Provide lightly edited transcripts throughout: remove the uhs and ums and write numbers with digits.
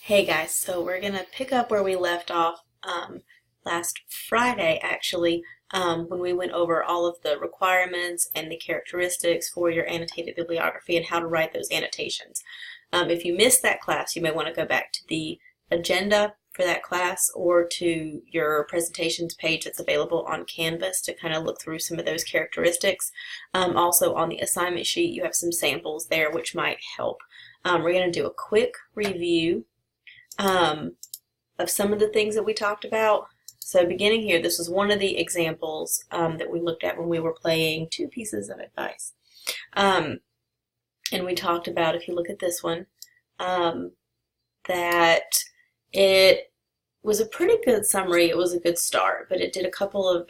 Hey guys, so we're gonna pick up where we left off last Friday actually, when we went over all of the requirements and the characteristics for your annotated bibliography and how to write those annotations. If you missed that class, you may want to go back to the agenda for that class or to your presentations page that's available on Canvas to kind of look through some of those characteristics. Also on the assignment sheet, you have some samples there which might help. We're going to do a quick review of some of the things that we talked about. So beginning here, this was one of the examples that we looked at when we were playing two pieces of advice. And we talked about, if you look at this one, that it was a pretty good summary. It was a good start, but it had a couple of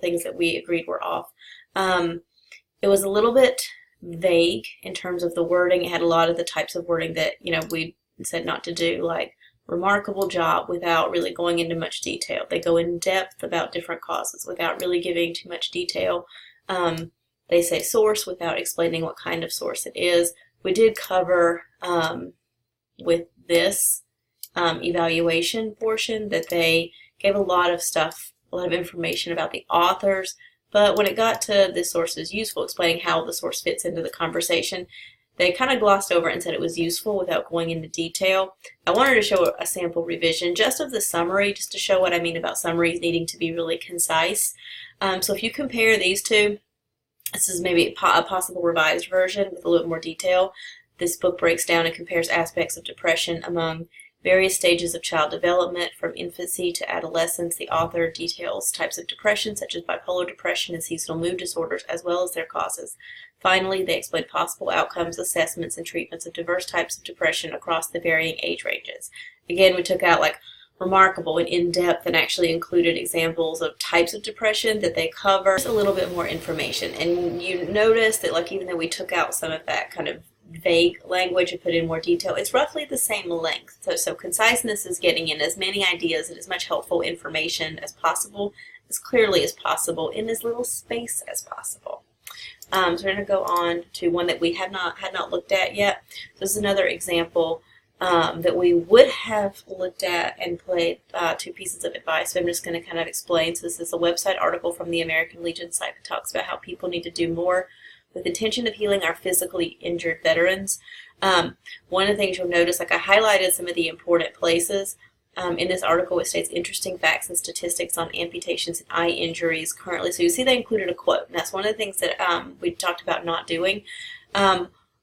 things that we agreed were off. It was a little bit vague in terms of the wording. It had a lot of the types of wording that, we said not to do, like remarkable job, without really going into much detail. They go in depth about different causes without really giving too much detail. They say source without explaining what kind of source it is. We did cover with this evaluation portion that they gave a lot of stuff, a lot of information about the authors, but when it got to the source is useful, explaining how the source fits into the conversation, they kind of glossed over it and said it was useful without going into detail. I wanted to show a sample revision just of the summary, just to show what I mean about summaries needing to be really concise. So if you compare these two, this is maybe a possible revised version with a little more detail. This book breaks down and compares aspects of depression among various stages of child development from infancy to adolescence. The author details types of depression such as bipolar depression and seasonal mood disorders, as well as their causes. Finally, they explain possible outcomes, assessments, and treatments of diverse types of depression across the varying age ranges. Again, we took out like remarkable and in-depth and actually included examples of types of depression that they cover. Just a little bit more information. And you notice that, like, even though we took out some of that kind of vague language and put in more detail, it's roughly the same length. So conciseness is getting in as many ideas and as much helpful information as possible, as clearly as possible, in as little space as possible. So we're going to go on to one that we had not looked at yet. This is another example that we would have looked at and played two pieces of advice. So I'm just going to kind of explain. So this is a website article from the American Legion site that talks about how people need to do more with the intention of healing our physically injured veterans. One of the things you'll notice, like I highlighted some of the important places. In this article, it states interesting facts and statistics on amputations and eye injuries currently. So you see they included a quote, and that's one of the things that we talked about not doing.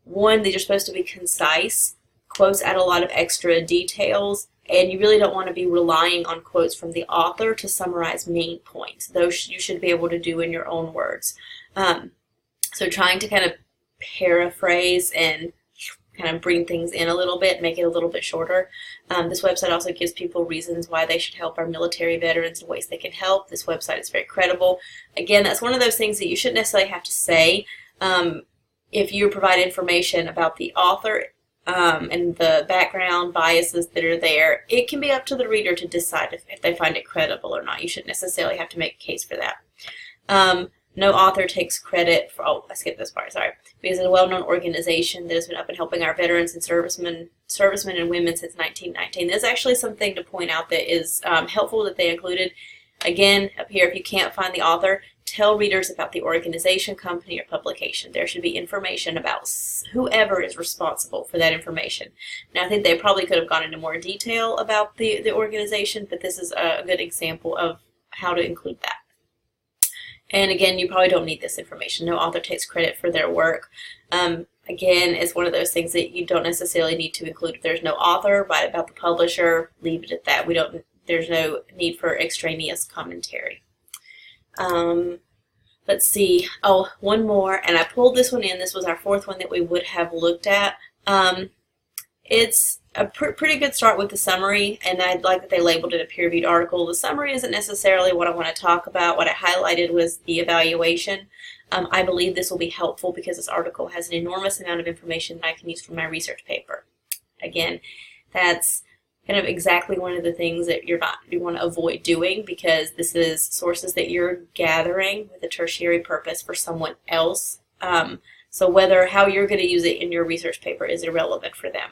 One, these are supposed to be concise. Quotes add a lot of extra details, and you really don't want to be relying on quotes from the author to summarize main points. Those you should be able to do in your own words. So trying to kind of paraphrase and kind of bring things in a little bit, make it a little bit shorter. This website also gives people reasons why they should help our military veterans and ways they can help. This website is very credible. Again, that's one of those things that you shouldn't necessarily have to say. If you provide information about the author and the background biases that are there, it can be up to the reader to decide if they find it credible or not. You shouldn't necessarily have to make a case for that. No author takes credit for, I skipped this part, sorry, because it's a well-known organization that has been up and helping our veterans and servicemen and women since 1919. There's actually something to point out that is helpful that they included. Again, up here, if you can't find the author, tell readers about the organization, company, or publication. There should be information about whoever is responsible for that information. Now, I think they probably could have gone into more detail about the organization, but this is a good example of how to include that. And again, you probably don't need this information. No author takes credit for their work. Again, it's one of those things that you don't necessarily need to include. If there's no author, write about the publisher, leave it at that. There's no need for extraneous commentary. Let's see. Oh, one more, and I pulled this one in. This was our fourth one that we would have looked at. It's a pretty good start with the summary, and I like that they labeled it a peer-reviewed article. The summary isn't necessarily what I want to talk about. What I highlighted was the evaluation. I believe this will be helpful because this article has an enormous amount of information that I can use for my research paper. Again, that's kind of exactly one of the things that you want to avoid doing, because this is sources that you're gathering with a tertiary purpose for someone else. So how you're going to use it in your research paper is irrelevant for them.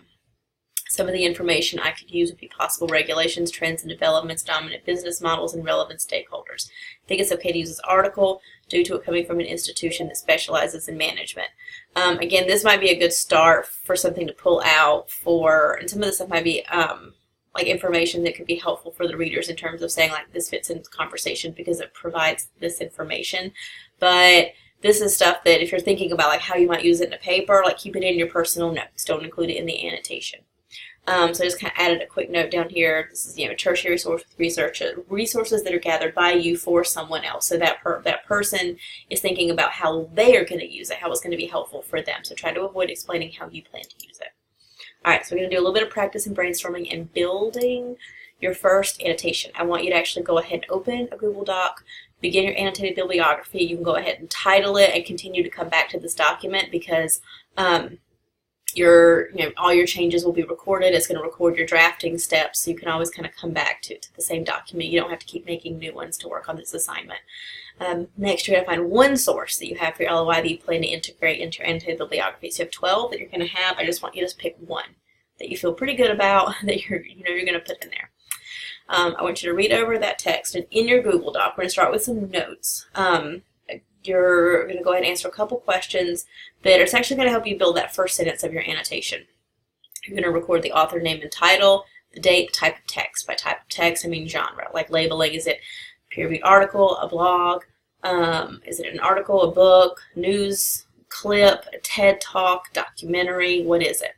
Some of the information I could use would be possible regulations, trends and developments, dominant business models, and relevant stakeholders. I think it's okay to use this article due to it coming from an institution that specializes in management. Again, this might be a good start for something to pull out for, and some of this stuff might be like information that could be helpful for the readers in terms of saying like this fits into conversation because it provides this information. But this is stuff that if you're thinking about like how you might use it in a paper, like keep it in your personal notes. Don't include it in the annotation. So I just kind of added a quick note down here. This is, tertiary source research, resources that are gathered by you for someone else. So that person is thinking about how they are going to use it, how it's going to be helpful for them. So try to avoid explaining how you plan to use it. All right, so we're going to do a little bit of practice and brainstorming and building your first annotation. I want you to actually go ahead and open a Google Doc, begin your annotated bibliography. You can go ahead and title it and continue to come back to this document because all your changes will be recorded. It's going to record your drafting steps, so you can always kind of come back to the same document. You don't have to keep making new ones to work on this assignment. Next, you're going to find one source that you have for your LOI that you plan to integrate into your annotated bibliography. So you have 12 that you're going to have. I just want you to pick one that you feel pretty good about that you're going to put in there. I want you to read over that text, and in your Google Doc, we're going to start with some notes. You're going to go ahead and answer a couple questions that are actually going to help you build that first sentence of your annotation. You're going to record the author name and title, the date, the type of text. By type of text, I mean genre, like labeling. Is it a peer-reviewed article, a blog? Is it an article, a book, news clip, a TED Talk, documentary? What is it?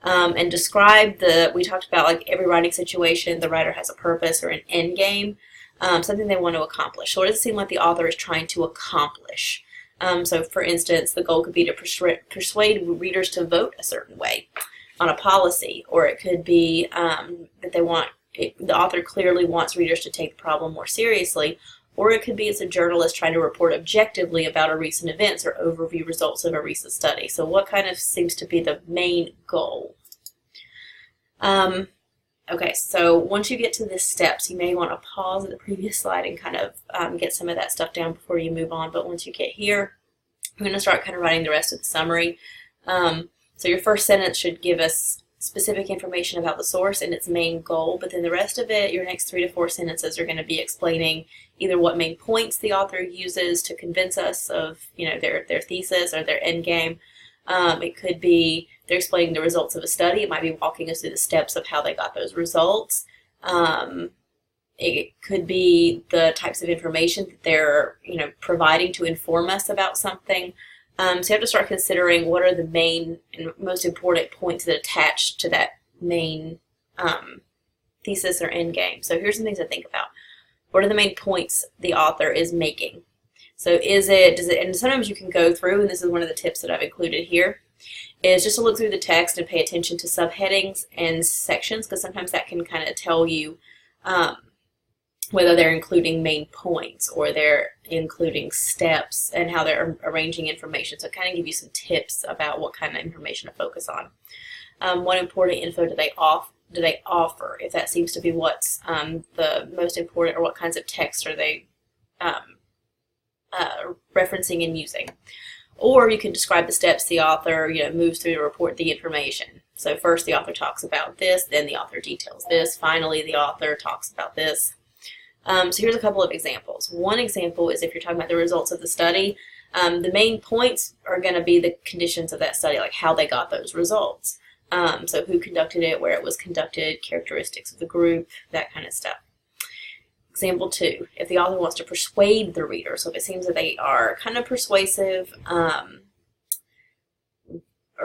And describe we talked about like every writing situation, the writer has a purpose or an end game. Something they want to accomplish. So what does it seem like the author is trying to accomplish? So for instance, the goal could be to persuade readers to vote a certain way on a policy, or it could be that the author clearly wants readers to take the problem more seriously, or it could be it's a journalist trying to report objectively about a recent events or overview results of a recent study. So what kind of seems to be the main goal? Okay, so once you get to the steps, you may want to pause at the previous slide and kind of get some of that stuff down before you move on. But once you get here, I'm going to start kind of writing the rest of the summary. So your first sentence should give us specific information about the source and its main goal, but then the rest of it, your next 3 to 4 sentences are going to be explaining either what main points the author uses to convince us of their thesis or their end game. It could be they're explaining the results of a study. It might be walking us through the steps of how they got those results. It could be the types of information that they're providing to inform us about something. So you have to start considering what are the main and most important points that attach to that main thesis or end game. So here's some things to think about. What are the main points the author is making? So and sometimes you can go through, and this is one of the tips that I've included here, is just to look through the text and pay attention to subheadings and sections, because sometimes that can kind of tell you whether they're including main points or they're including steps and how they're arranging information. So it kind of give you some tips about what kind of information to focus on. What important info do they offer? If that seems to be what's the most important, or what kinds of text are they referencing and using. Or you can describe the steps the author moves through to report the information. So first the author talks about this, then the author details this, finally the author talks about this. So here's a couple of examples. One example is if you're talking about the results of the study, the main points are going to be the conditions of that study, like how they got those results. So who conducted it, where it was conducted, characteristics of the group, that kind of stuff. Example 2, if the author wants to persuade the reader, so if it seems that they are kind of persuasive, or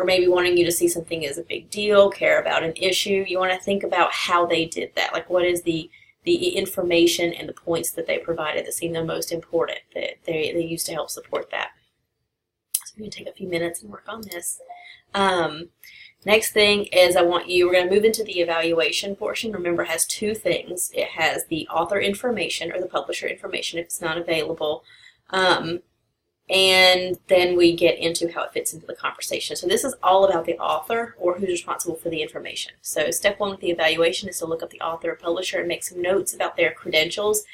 maybe wanting you to see something as a big deal, care about an issue, you want to think about how they did that. Like what is the information and the points that they provided that seem the most important that they used to help support that. So I'm going to take a few minutes and work on this. Next thing is we're going to move into the evaluation portion. Remember, it has 2 things. It has the author information or the publisher information if it's not available. And then we get into how it fits into the conversation. So this is all about the author or who's responsible for the information. So step 1 with the evaluation is to look up the author or publisher and make some notes about their credentials.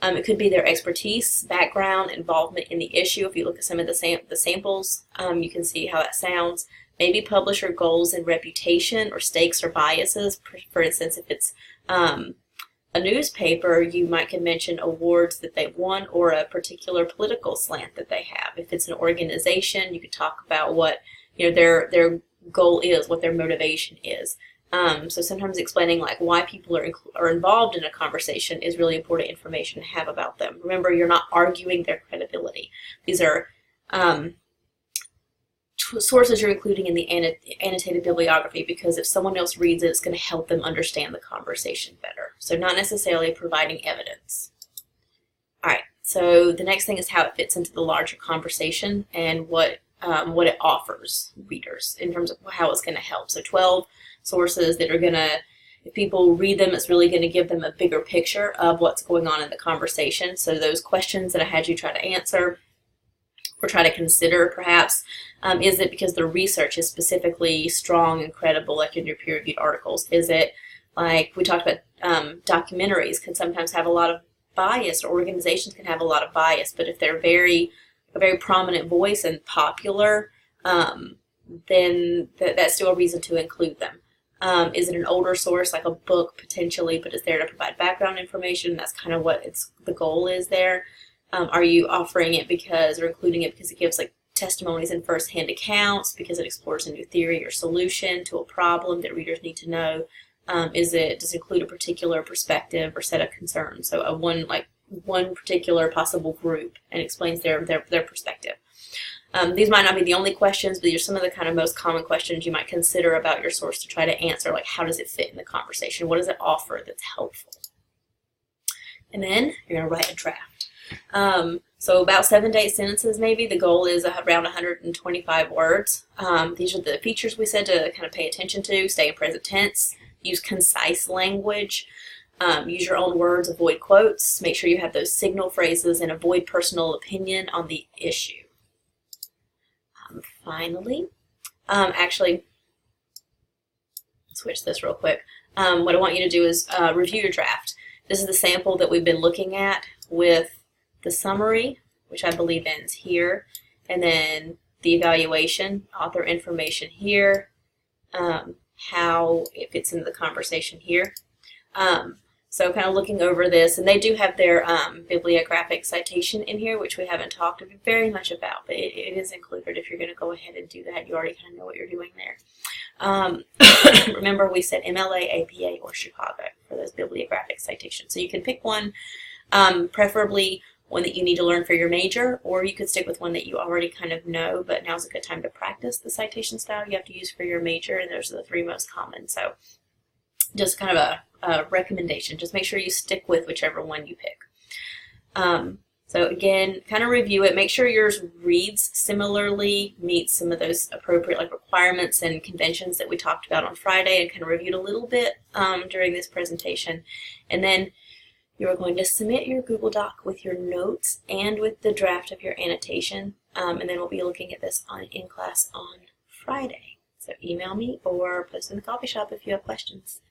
It could be their expertise, background, involvement in the issue. If you look at some of the samples, you can see how that sounds. maybe publisher goals and reputation or stakes or biases. For instance, if it's a newspaper, you might can mention awards that they've won or a particular political slant that they have. If it's an organization, you could talk about what their goal is, what their motivation is. So sometimes explaining like why people are involved in a conversation is really important information to have about them. Remember, you're not arguing their credibility. These are sources you're including in the annotated bibliography, because if someone else reads it, it's going to help them understand the conversation better. So not necessarily providing evidence. All right, so the next thing is how it fits into the larger conversation and what it offers readers in terms of how it's going to help. So 12 sources that are going to, if people read them, it's really going to give them a bigger picture of what's going on in the conversation. So those questions that I had you try to answer or try to consider perhaps, is it because the research is specifically strong and credible, like in your peer-reviewed articles? Is it like we talked about, documentaries can sometimes have a lot of bias, or organizations can have a lot of bias, but if they're a very prominent voice and popular, then that's still a reason to include them. Is it an older source, like a book potentially, but it's there to provide background information? That's kind of what the goal is there. Are you offering it or including it because it gives like testimonies and first-hand accounts, because it explores a new theory or solution to a problem that readers need to know? Does it include a particular perspective or set of concerns? So one particular possible group, and explains their perspective. These might not be the only questions, but these are some of the kind of most common questions you might consider about your source to try to answer, like how does it fit in the conversation? What does it offer that's helpful? And then you're going to write a draft. So about 7 to 8 sentences maybe. The goal is around 125 words. These are the features we said to kind of pay attention to. Stay in present tense. Use concise language. Use your own words. Avoid quotes. Make sure you have those signal phrases, and avoid personal opinion on the issue. Finally, actually, switch this real quick. What I want you to do is review your draft. This is the sample that we've been looking at with the summary, which I believe ends here, and then the evaluation, author information here, how it fits into the conversation here. So kind of looking over this, and they do have their bibliographic citation in here, which we haven't talked very much about, but it is included if you're going to go ahead and do that. You already kind of know what you're doing there. Remember, we said MLA, APA, or Chicago for those bibliographic citations. So you can pick one, preferably one that you need to learn for your major, or you could stick with one that you already kind of know, but now's a good time to practice the citation style you have to use for your major, and those are the 3 most common. So just kind of a recommendation. Just make sure you stick with whichever one you pick. So again, kind of review it. Make sure yours reads similarly, meets some of those appropriate requirements and conventions that we talked about on Friday and kind of reviewed a little bit during this presentation. And then you're going to submit your Google Doc with your notes and with the draft of your annotation. And then we'll be looking at this in class on Friday. So email me or post in the coffee shop if you have questions.